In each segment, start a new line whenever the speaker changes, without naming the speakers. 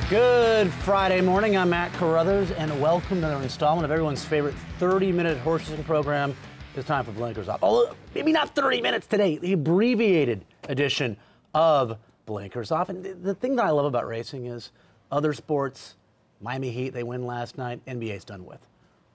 Good Friday morning. I'm Matt Carruthers, and welcome to another installment of everyone's favorite 30-minute horse racing program. It's time for Blinkers Off. Although, maybe not 30 minutes today, the abbreviated edition of Blinkers Off. And the thing that I love about racing is other sports, Miami Heat, they win last night, NBA's done with.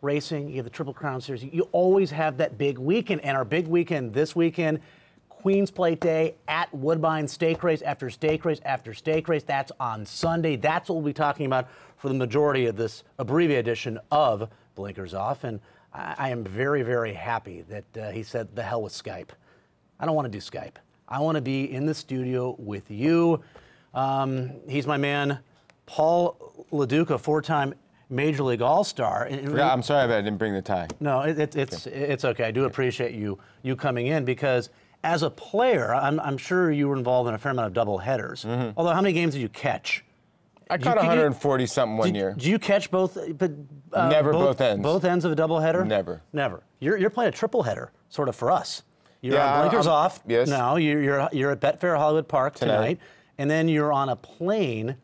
Racing, you have the Triple Crown Series. You always have that big weekend, and our big weekend this weekend, Queen's Plate Day at Woodbine, stake race after stake race after stake race. That's on Sunday. That's what we'll be talking about for the majority of this abbreviated edition of Blinkers Off. And I am very, very happy that he said the hell with Skype. I don't want to do Skype. I want to be in the studio with you. He's my man, Paul LaDuca, four-time Major League All-Star.
Yeah, I'm sorry I didn't bring the tie.
No, it's okay. I do appreciate you coming in because as a player, I'm sure you were involved in a fair amount of double headers. Mm-hmm. Although, how many games did you catch?
I caught 140-something one year.
Did you catch both?
Never both ends.
Both ends of a double header?
Never.
Never. You're playing a triple header, sort of for us. You're on Blinkers Off.
Yes.
Now you're at Betfair Hollywood Park tonight, and then you're on a plane,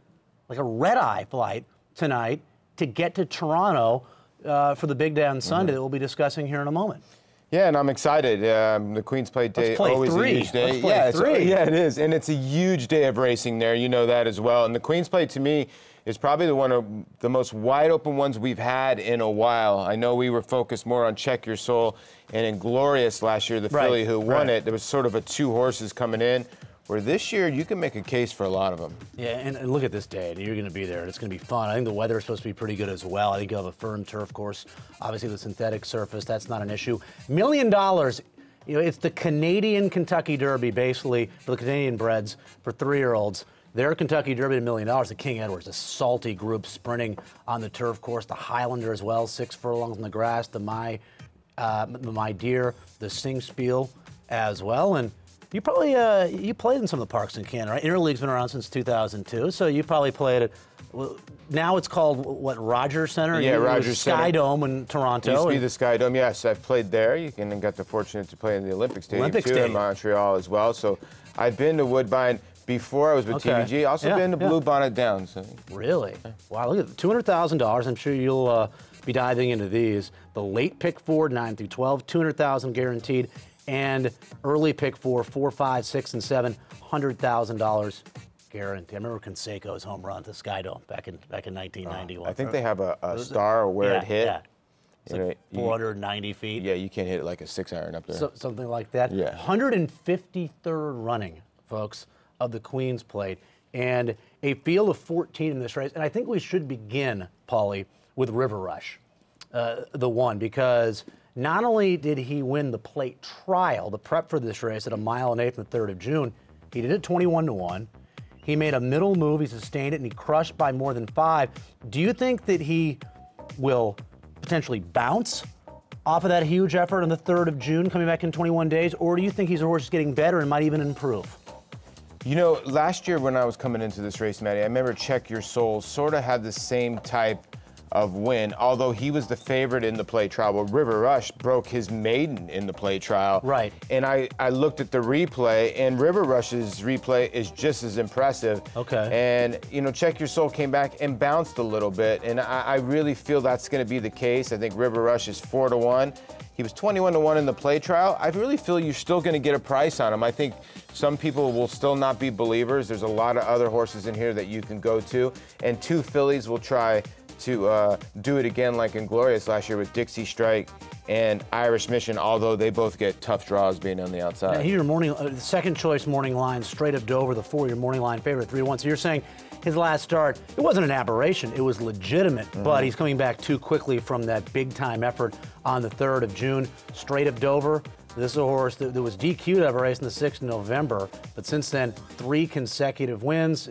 like a red-eye flight tonight, to get to Toronto for the big day on Sunday that we'll be discussing here in a moment.
Yeah, and I'm excited. The Queen's Plate Day always a huge day.
Yeah,
it is, and it's a huge day of racing there. You know that as well. And the Queen's Plate to me is probably one of the most wide open ones we've had in a while. I know we were focused more on Check Your Soul and Inglorious last year, the filly who won it. There was sort of a two horses coming in. Where this year, you can make a case for a lot of them. Yeah,
and look at this day. You're going to be there. It's going to be fun. I think the weather is supposed to be pretty good as well. I think you'll have a firm turf course. Obviously, the synthetic surface, that's not an issue. $1 million, you know, it's the Canadian Kentucky Derby, basically, for the Canadian breds, for 3-year-olds. Their Kentucky Derby, $1 million. The King Edward's, a salty group sprinting on the turf course. The Highlander as well, 6 furlongs in the grass. The My Deer, the Singspiel as well. And you probably you played in some of the parks in Canada, right? Interleague's been around since 2002, so you probably played at. Well, now it's called what, Rogers Center?
Yeah, Rogers Center.
Sky Dome in Toronto.
It used to be the Sky Dome. Yes, I've played there. And got the fortunate to play in the Olympic Stadium in Montreal as well. So I've been to Woodbine before I was with TVG. Also been to Blue Bonnet Downs. So.
Really? Wow! Look at $200,000. I'm sure you'll be diving into these. The late pick 4, 9 through 12, $200,000 guaranteed. And early pick 4, 5, 6, and 7, $100,000 guaranteed. I remember Canseco's home run to Sky Dome back in 1991.
I think they have a star where it hit.
Yeah. It's like 490 feet.
Yeah, you can't hit it like a 6-iron up there.
So, something like that.
Yeah.
153rd running, folks, of the Queen's Plate, and a field of 14 in this race. And I think we should begin, Paulie, with River Rush, the one, because not only did he win the plate trial, the prep for this race at 1 1/8 on the 3rd of June, he did it 21-1. He made a middle move, he sustained it, and he crushed by more than 5. Do you think that he will potentially bounce off of that huge effort on the 3rd of June, coming back in 21 days, or do you think he's a horse getting better and might even improve?
You know, last year when I was coming into this race, Matty, I remember Check Your Soul sort of had the same type of win, although he was the favorite in the plate trial. Well, River Rush broke his maiden in the plate trial.
Right.
And I looked at the replay, and River Rush's replay is just as impressive.
Okay.
And, you know, Check Your Soul came back and bounced a little bit, and I really feel that's going to be the case. I think River Rush is 4-1. He was 21-1 in the play trial. I really feel you're still going to get a price on him. I think some people will still not be believers. There's a lot of other horses in here that you can go to, and 2 fillies will try to do it again like Inglorious last year with Dixie Strike and Irish Mission, although they both get tough draws being on the outside.
Now, your morning, second choice morning line, Straight Up Dover, the 4-year morning line favorite, 3-1. So you're saying his last start, it wasn't an aberration, it was legitimate, but he's coming back too quickly from that big-time effort on the 3rd of June. Straight Up Dover, this is a horse that was DQ'd out of a race on the 6th of November, but since then, 3 consecutive wins.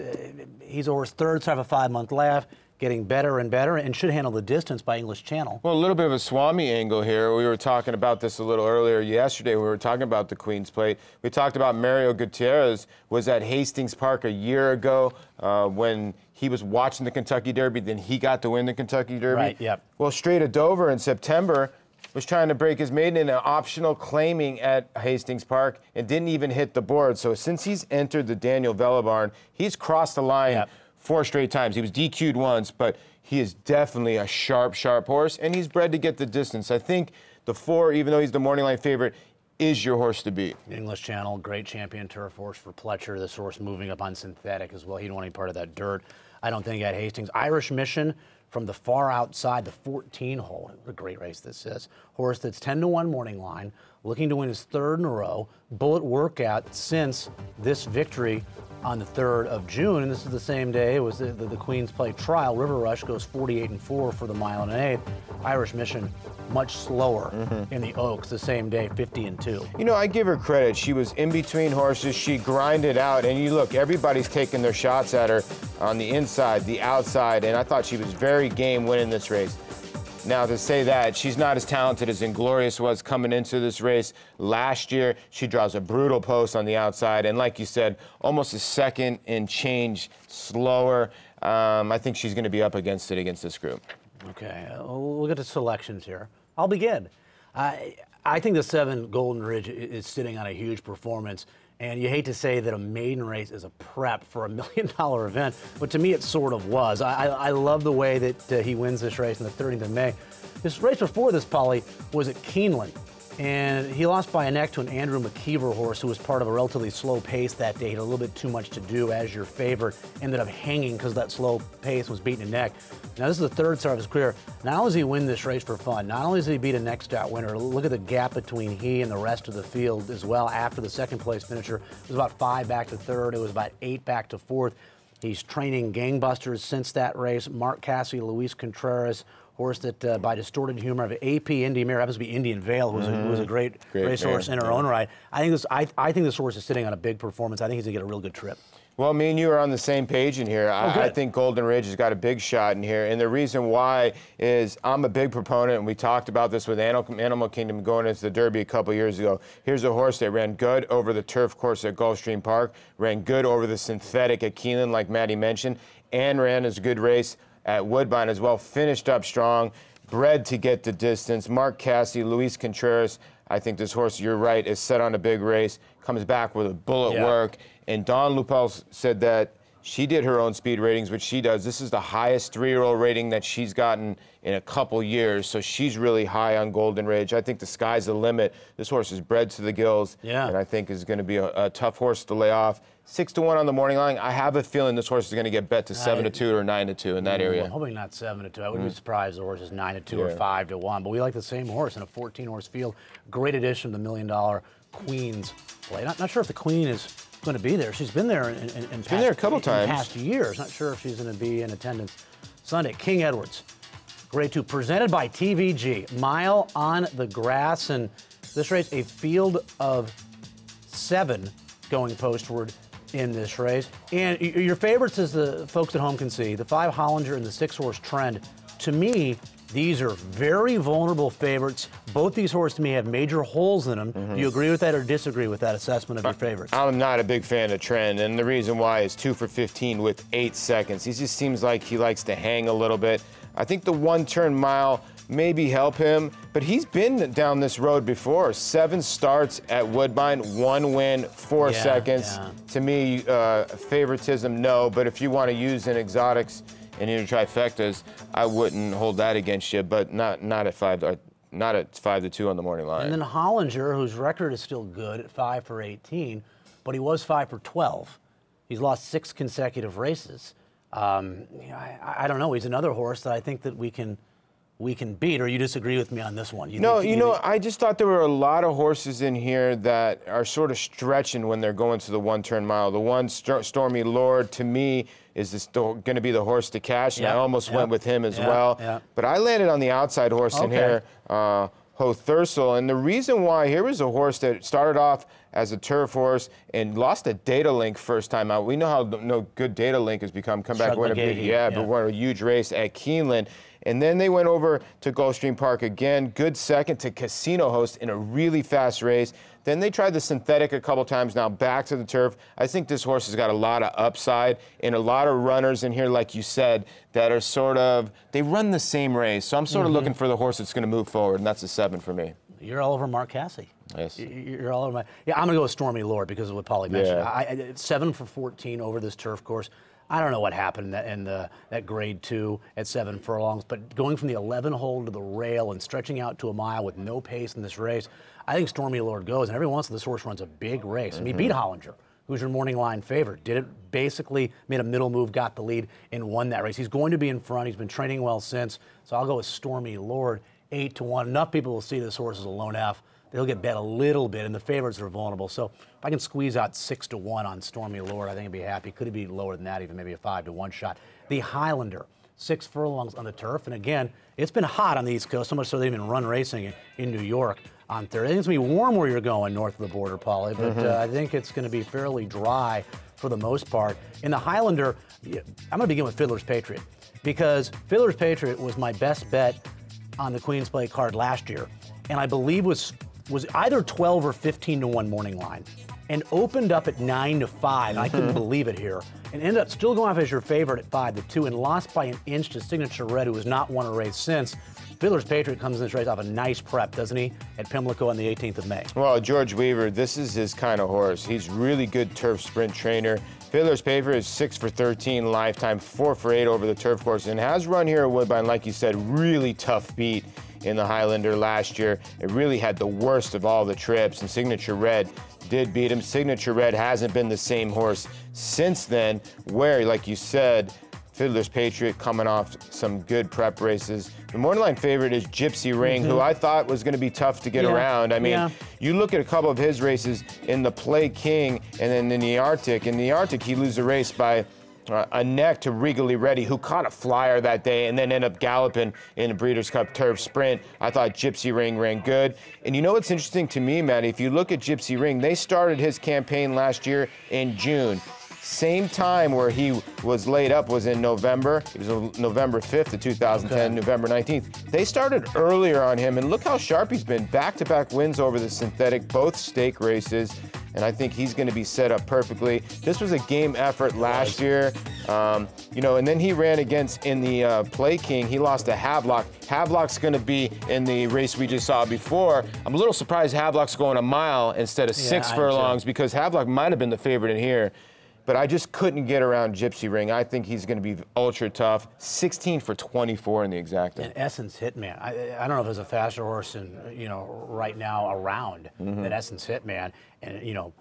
He's a horse third, so have a 5-month laugh. Getting better and better, and should handle the distance by English Channel.
Well, a little bit of a Swami angle here. We were talking about this a little earlier yesterday. We were talking about the Queen's Plate. We talked about Mario Gutierrez was at Hastings Park a year ago when he was watching the Kentucky Derby. Then he got to win the Kentucky Derby.
Right, yep.
Well, Straight of Dover in September was trying to break his maiden in an optional claiming at Hastings Park and didn't even hit the board. So since he's entered the Daniel Vella barn, he's crossed the line.
Yep.
4 straight times. He was DQ'd once, but he is definitely a sharp, sharp horse, and he's bred to get the distance. I think the 4, even though he's the morning line favorite, is your horse to beat.
English Channel, great champion turf horse for Pletcher. This horse moving up on synthetic as well. He didn't want any part of that dirt. I don't think at Hastings. Irish Mission from the far outside, the 14 hole. What a great race this is. Horse that's 10-1 morning line, looking to win his 3rd in a row. Bullet workout since this victory on the 3rd of June, and this is the same day it was the Queen's Plate trial. River Rush goes 48-4 for the 1 1/8. Irish Mission much slower in the Oaks the same day, 50-2.
You know, I give her credit. She was in between horses. She grinded out, and you look, everybody's taking their shots at her on the inside, the outside, and I thought she was very game winning this race. Now, to say that, she's not as talented as Inglorious was coming into this race last year. She draws a brutal post on the outside, and like you said, almost a second and change slower. I think she's going to be up against it against this group.
Okay, we'll get to selections here. I'll begin. I think the 7 Golden Ridge is sitting on a huge performance, and you hate to say that a maiden race is a prep for a $1 million event, but to me it sort of was. I love the way that he wins this race on the 30th of May. This race before this, Polly, was at Keeneland, and he lost by a neck to an Andrew McKeever horse who was part of a relatively slow pace that day. He had a little bit too much to do as your favorite. Ended up hanging because that slow pace was beating a neck. Now, this is the 3rd start of his career. Not only does he win this race for fun, not only does he beat a next start winner, look at the gap between he and the rest of the field as well after the 2nd place finisher. It was about 5 back to 3rd. It was about 8 back to 4th. He's training gangbusters since that race. Mark Cassidy, Luis Contreras, horse that by distorted humor of AP Indy Mare, happens to be Indian Vale, who was a great racehorse in her own right. I think this horse is sitting on a big performance. I think he's going to get a real good trip.
Well, me and you are on the same page in here. I think Golden Ridge has got a big shot in here, and the reason why is I'm a big proponent, and we talked about this with Animal Kingdom going into the Derby a couple years ago. Here's a horse that ran good over the turf course at Gulfstream Park, ran good over the synthetic at Keeneland, like Maddie mentioned, and ran as a good race at Woodbine as well. Finished up strong, bred to get the distance. Mark Cassidy, Luis Contreras. I think this horse, you're right, is set on a big race, comes back with a bullet work. And Dawn Lupel said that she did her own speed ratings, which she does. This is the highest 3-year-old rating that she's gotten in a couple years, so she's really high on Golden Ridge. I think the sky's the limit. This horse is bred to the gills, and I think is going to be a tough horse to lay off. 6-1 on the morning line. I have a feeling this horse is going to get bet to 7-2 or 9-2 in that area.
I'm hoping not 7-2. I wouldn't be surprised if the horse is 9-2 or 5-1. But we like the same horse in a 14-horse field. Great addition to the $1 million Queen's Plate. Not sure if the Queen is going to be there. She's been there in past years. Not sure if she's going to be in attendance Sunday. King Edwards, grade 2, presented by TVG. Mile on the grass, and this race a field of 7 going postward in this race. And your favorites, as the folks at home can see, the 5 Hollinger and the 6-horse Trend. To me, these are very vulnerable favorites. Both these horses, to me, have major holes in them. Do you agree with that or disagree with that assessment of your favorites?
I'm not a big fan of Trend, and the reason why is 2 for 15 with 8 seconds. He just seems like he likes to hang a little bit. I think the 1-turn mile maybe help him, but he's been down this road before. 7 starts at Woodbine, 1 win, 4 seconds. To me, favoritism, no, but if you want to use in exotics and in trifectas, I wouldn't hold that against you, but not at 5-2 on the morning line.
And then Hollinger, whose record is still good at 5 for 18, but he was 5 for 12. He's lost 6 consecutive races. I don't know. He's another horse that I think that we can beat, or you disagree with me on this one?
I just thought there were a lot of horses in here that are sort of stretching when they're going to the 1-turn mile. The one, Stormy Lord, to me, is going to be the horse to cash, and I almost went with him as well. But I landed on the outside horse in here, Ho Thursel, and the reason why, here was a horse that started off as a turf horse and lost a data link first time out. We know how good data link has become. Come back, win but won a huge race at Keeneland. And then they went over to Gulfstream Park again. Good second to Casino Host in a really fast race. Then they tried the synthetic a couple times, now back to the turf. I think this horse has got a lot of upside and a lot of runners in here, like you said, that are sort of, they run the same race. So I'm sort of looking for the horse that's going to move forward, and that's a 7 for me.
You're all over Mark Cassidy.
Yes.
You're all over my. Yeah, I'm going to go with Stormy Lord because of what Paulie mentioned. 7 for 14 over this turf course. I don't know what happened in that grade 2 at 7 furlongs, but going from the 11 hole to the rail and stretching out to a mile with no pace in this race, I think Stormy Lord goes. And every once in a while, this horse runs a big race. And he beat Hollander, who's your morning line favorite. Did it basically, made a middle move, got the lead, and won that race. He's going to be in front. He's been training well since. So I'll go with Stormy Lord, 8-1. Enough people will see this horse as a lone F. They'll get bet a little bit, and the favorites are vulnerable. So if I can squeeze out 6-1 on Stormy Lord, I think I'd be happy. Could it be lower than that, even maybe a 5-1 shot? The Highlander, 6 furlongs on the turf. And again, it's been hot on the East Coast, so much so they even run racing in New York on Thursday. I think it's going to be warm where you're going north of the border, Paulie, but I think it's going to be fairly dry for the most part. In the Highlander, I'm going to begin with Fiddler's Patriot, because Fiddler's Patriot was my best bet on the Queen's Play card last year, and I believe was either 12 or 15-1 morning line, and opened up at 9-5. I couldn't believe it here, and ended up still going off as your favorite at 5-2, and lost by an inch to Signature Red, who has not won a race since. Fiddler's Patriot comes in this race off a nice prep, doesn't he, at Pimlico on the 18th of May.
Well, George Weaver, this is his kind of horse. He's really good turf sprint trainer. Fiddler's Patriot is 6 for 13 lifetime, 4 for 8 over the turf course, and has run here at Woodbine, like you said, really tough beat in the Highlander last year. It really had the worst of all the trips, and Signature Red did beat him. Signature Red hasn't been the same horse since then, where, like you said, Fiddler's Patriot coming off some good prep races. The morning line favorite is Gypsy Ring, who I thought was going to be tough to get around. I mean, you look at a couple of his races in the Play King and then in the Arctic. In the Arctic, he loses a race by a neck to Regally Ready, who caught a flyer that day and then ended up galloping in the Breeders' Cup Turf Sprint. I thought Gypsy Ring ran good. And you know what's interesting to me, Matt? If you look at Gypsy Ring, they started his campaign last year in June. Same time where he was laid up was in November. It was November 5th of 2010, November 19th. They started earlier on him, and look how sharp he's been. Back-to-back wins over the synthetic, both stake races, and I think he's going to be set up perfectly. This was a game effort last year, you know, and then he ran against, in the Play King, he lost to Havelock. Havelock's going to be in the race we just saw before. I'm a little surprised Havelock's going a mile instead of 6 furlongs, because Havelock might have been the favorite in here. But I just couldn't get around Gypsy Ring. I think he's going to be ultra tough. 16 for 24 in the exacta.
And Essence Hitman. I don't know if there's a faster horse right now around than Essence Hitman. And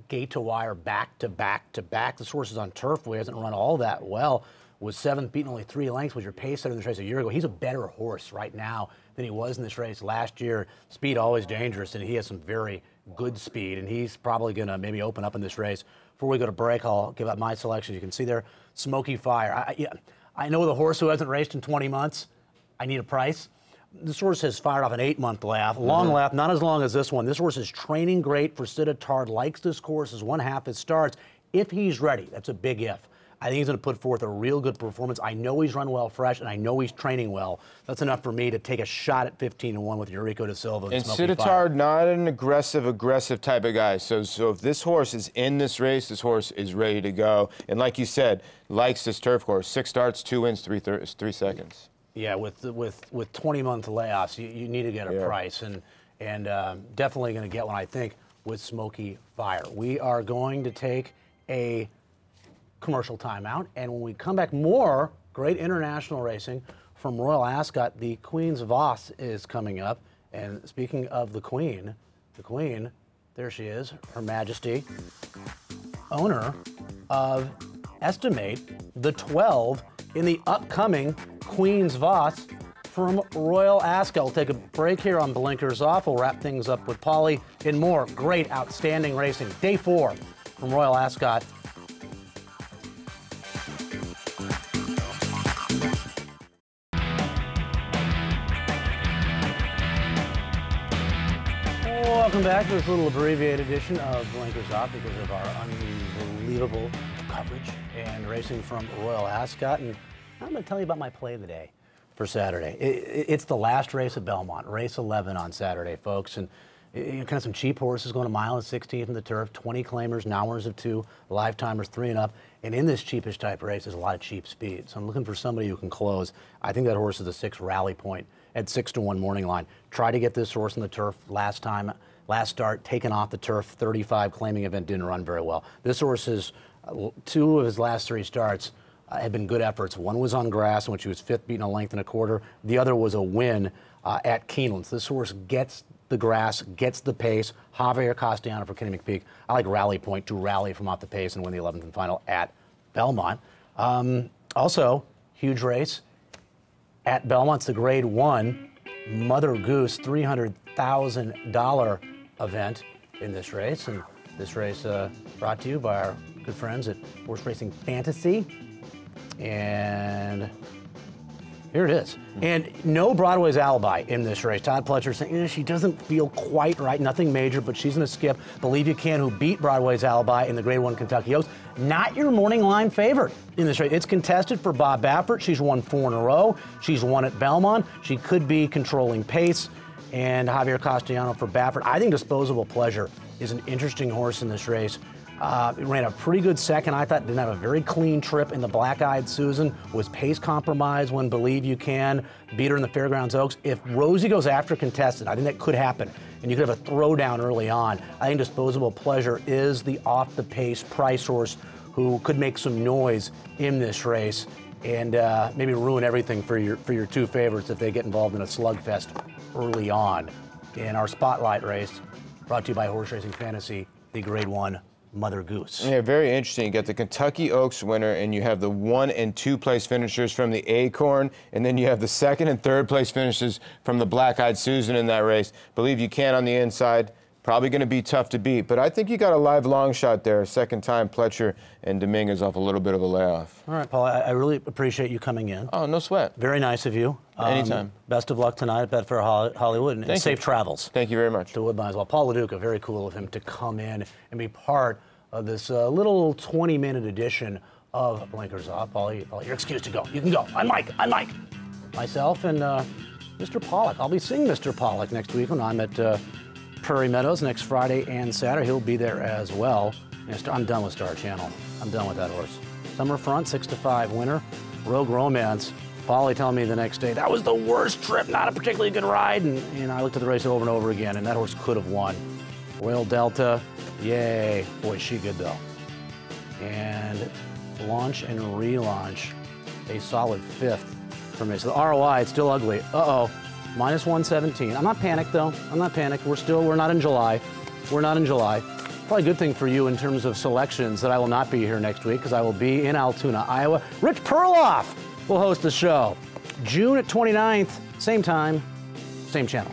gate to wire, back to back to back. This horse is on turf. He hasn't run all that well. Was 7th, beaten only 3 lengths. Was your pace setter in this race a year ago. He's a better horse right now than he was in this race last year. Speed always dangerous, and he has some very good speed. And he's probably going to maybe open up in this race. Before we go to break, I'll give out my selections. You can see there, Smoky Fire. I know the horse who hasn't raced in 20 months. I need a price. This horse has fired off an 8-month laugh, long laugh, not as long as this one. This horse is training great for Citadard, likes this course, is 1/2 his starts. If he's ready, that's a big if. I think he's going to put forth a real good performance. I know he's run well fresh, and I know he's training well. That's enough for me to take a shot at 15-1 with Eurico da Silva.
And Citadard, not an aggressive type of guy. So if this horse is in this race, this horse is ready to go. And like you said, likes this turf course. 6 starts, 2 wins, 3 seconds.
Yeah, with 20-month layoffs, you need to get a price, and definitely going to get one, I think, with Smoky Fire. We are going to take a commercial timeout, and when we come back, more great international racing from Royal Ascot. The Queen's Voss is coming up, and speaking of the Queen, there she is, Her Majesty, owner of Estimate the 12 in the upcoming Queen's Voss from Royal Ascot. We'll take a break here on Blinkers Off. We'll wrap things up with Paulie and more great, outstanding racing. Day 4 from Royal Ascot. Welcome back to this little abbreviated edition of Blinkers Off because of our unbelievable coverage and racing from Royal Ascot. And I'm going to tell you about my play of the day for Saturday. It's the last race at Belmont, race 11 on Saturday, folks. And kind of some cheap horses going a mile and 16th in the turf, 20 claimers, nowers of 2, lifetimers 3 and up. And in this cheapish type race, there's a lot of cheap speed. So I'm looking for somebody who can close. I think that horse is a 6 rally point at 6-1 morning line. Try to get this horse in the turf last start, taken off the turf, 35 claiming event, didn't run very well. This horse is 2 of his last 3 starts had been good efforts. One was on grass, in which she was 5th, beating a length and a quarter. The other was a win at Keeneland. So this horse gets the grass, gets the pace. Javier Castellano for Kenny McPeak. I like Rally Point to rally from off the pace and win the 11th and final at Belmont. Also, huge race at Belmont. It's the Grade 1 Mother Goose $300,000 event in this race. And this race brought to you by our good friends at Horse Racing Fantasy. And here it is. And no Broadway's Alibi in this race. Todd Pletcher saying she doesn't feel quite right, nothing major, but she's going to skip Believe You Can, who beat Broadway's Alibi in the Grade 1 Kentucky Oaks. Not your morning line favorite in this race. It's contested for Bob Baffert. She's won 4 in a row. She's won at Belmont. She could be controlling pace. And Javier Castellano for Baffert. I think Disposable Pleasure is an interesting horse in this race. It ran a pretty good second. I thought didn't have a very clean trip in the Black-Eyed Susan. Was pace compromised when Believe You Can beat her in the Fairgrounds Oaks. If Rosie goes after contested, I think that could happen. And you could have a throwdown early on. I think Disposable Pleasure is the off-the-pace price horse who could make some noise in this race and maybe ruin everything for your 2 favorites if they get involved in a slugfest early on. In our spotlight race, brought to you by Horse Racing Fantasy, the Grade 1 Mother Goose.
Yeah, very interesting. You got the Kentucky Oaks winner, and you have the 1 and 2 place finishers from the Acorn, and then you have the 2nd and 3rd place finishers from the Black-Eyed Susan in that race. Believe You Can on the inside. Probably going to be tough to beat, but I think you got a live long shot there. Second time Pletcher and Dominguez off a little bit of a layoff.
All right, Paul, I really appreciate you coming in.
Oh, no sweat.
Very nice of you.
Anytime.
Best of luck tonight at Betfair Hollywood, and safe travels.
Thank you very much.
To Woodbine as well. Paul LaDuca, very cool of him to come in and be part of this little 20-minute edition of Blinkers Off. Paul, you're excused to go. You can go. I'm Mike. Myself and Mr. Pollock. I'll be seeing Mr. Pollock next week when I'm at Prairie Meadows next Friday and Saturday. He'll be there as well. I'm done with Star Channel. I'm done with that horse. Summer Front, 6-5 winner. Rogue Romance. Paulie telling me the next day, that was the worst trip, not a particularly good ride. And I looked at the race over and over again, and that horse could have won. Royal Delta, yay. Boy, is she good, though. And launch and relaunch, a solid 5th for me. So the ROI, it's still ugly. Uh-oh. Minus 117. I'm not panicked, though. I'm not panicked. We're not in July. We're not in July. Probably a good thing for you in terms of selections that I will not be here next week because I will be in Altoona, Iowa. Rich Perloff will host the show. June 29th, same time, same channel.